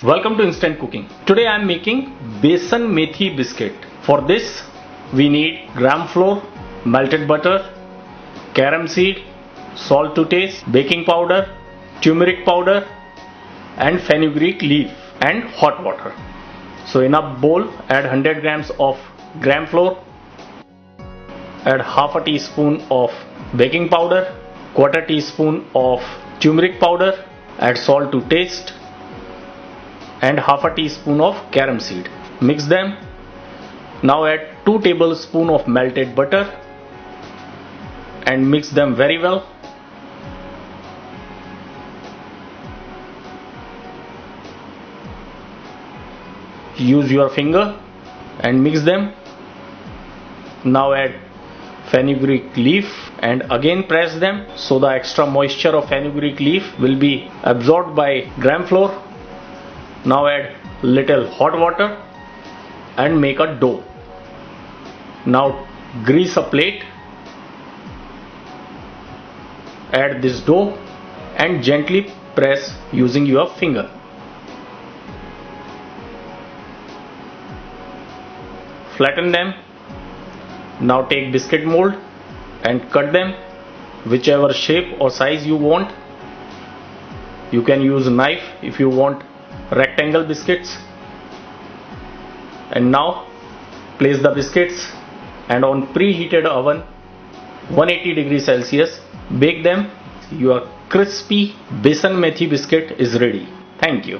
Welcome to Instant Cooking. Today I am making besan methi biscuit. For this we need gram flour, melted butter, carom seed, salt to taste, baking powder, turmeric powder and fenugreek leaf and hot water. So in a bowl add 100 grams of gram flour, add half a teaspoon of baking powder, quarter teaspoon of turmeric powder, add salt to taste and half a teaspoon of carom seed. Mix them. Now add 2 tablespoons of melted butter and mix them very well. Use your finger and mix them. Now add fenugreek leaf and again press them so the extra moisture of fenugreek leaf will be absorbed by gram flour. Now add little hot water and make a dough. Now grease a plate, add this dough and gently press using your finger. Flatten them. Now take biscuit mold and cut them whichever shape or size you want. You can use a knife if you want rectangle biscuits. And now place the biscuits and on preheated oven 180 degrees Celsius bake them. Your crispy besan methi biscuit is ready. Thank you.